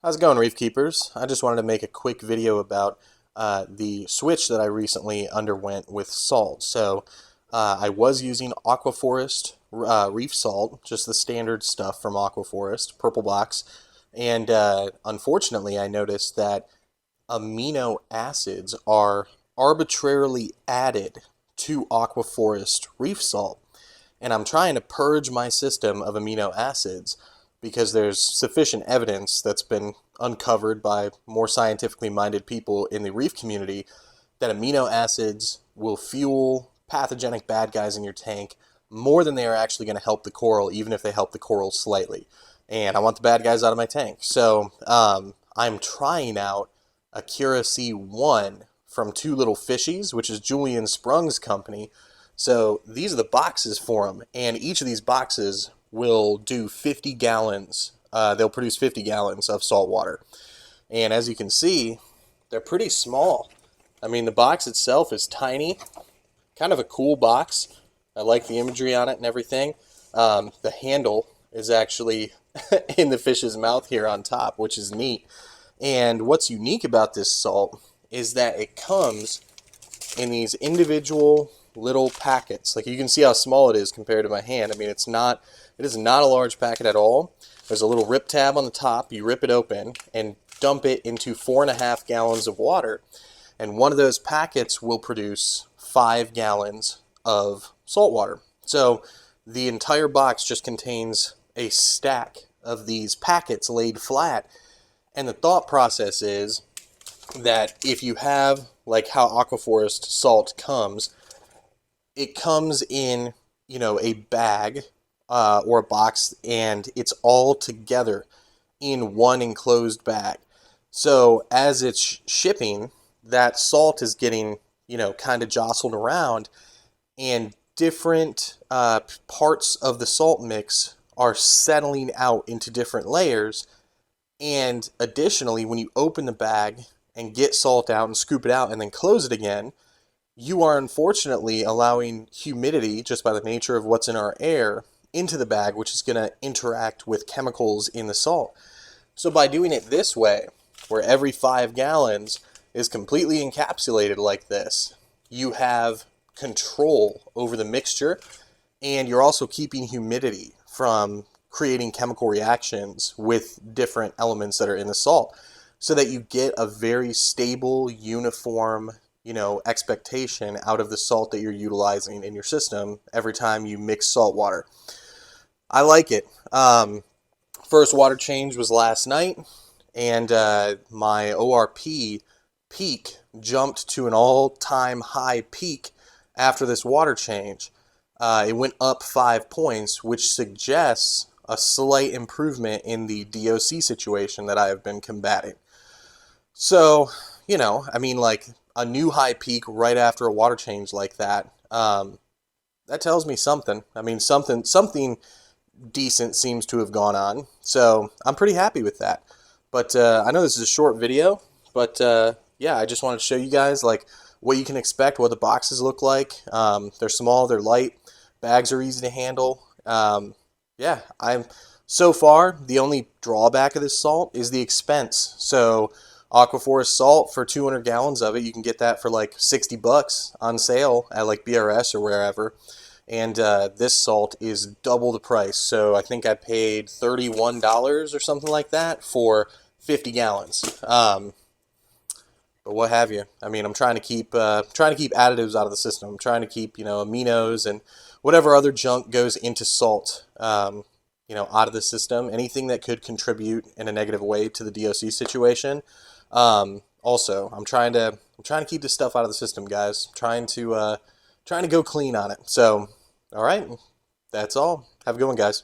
How's it going, Reef Keepers? I just wanted to make a quick video about the switch that I recently underwent with salt. I was using AquaForest reef salt, just the standard stuff from AquaForest, purple box, and unfortunately I noticed that amino acids are arbitrarily added to AquaForest reef salt. And I'm trying to purge my system of amino acids because there's sufficient evidence that's been uncovered by more scientifically minded people in the reef community that amino acids will fuel pathogenic bad guys in your tank more than they are actually going to help the coral, even if they help the coral slightly. And I want the bad guys out of my tank. I'm trying out AccuraSea1 from TwoLittleFishies, which is Julian Sprung's company. So these are the boxes for them, and each of these boxes will do 50 gallons. They'll produce 50 gallons of salt water. And as you can see, they're pretty small. I mean, the box itself is tiny, kind of a cool box. I like the imagery on it and everything. The handle is actually in the fish's mouth here on top, which is neat. And what's unique about this salt is that it comes in these individual little packets. Like, you can see how small it is compared to my hand. I mean, it is not a large packet at all. There's a little rip tab on the top. You rip it open and dump it into 4.5 gallons of water. And one of those packets will produce 5 gallons of salt water. So the entire box just contains a stack of these packets laid flat. And the thought process is that if you have, like how AquaForest salt comes, it comes in, a bag or a box, and it's all together in one enclosed bag. So as it's shipping, that salt is getting, kind of jostled around, and different parts of the salt mix are settling out into different layers. And additionally, when you open the bag and get salt out and scoop it out and then close it again, you are unfortunately allowing humidity, just by the nature of what's in our air, into the bag, which is going to interact with chemicals in the salt. So by doing it this way, where every 5 gallons is completely encapsulated like this, you have control over the mixture, and you're also keeping humidity from creating chemical reactions with different elements that are in the salt, so that you get a very stable, uniform, expectation out of the salt that you're utilizing in your system every time you mix salt water. I like it. First water change was last night, and my ORP peak jumped to an all-time high peak after this water change. It went up 5 points, which suggests a slight improvement in the DOC situation that I have been combating. So, like a new high peak right after a water change like that, that tells me something. I mean, something decent seems to have gone on. So I'm pretty happy with that. But I know this is a short video, but yeah, I just wanted to show you guys like what you can expect, what the boxes look like. They're small, they're light, bags are easy to handle. Yeah, so far, the only drawback of this salt is the expense. So AquaForest salt, for 200 gallons of it, you can get that for like $60 on sale at like BRS or wherever. And this salt is double the price. So I think I paid $31 or something like that for 50 gallons. But what have you? I mean, I'm trying to keep additives out of the system. I'm trying to keep, aminos and whatever other junk goes into salt, out of the system. Anything that could contribute in a negative way to the DOC situation. Also, I'm trying to keep this stuff out of the system, guys. Trying to go clean on it. So, all right, that's all. Have a good one, guys.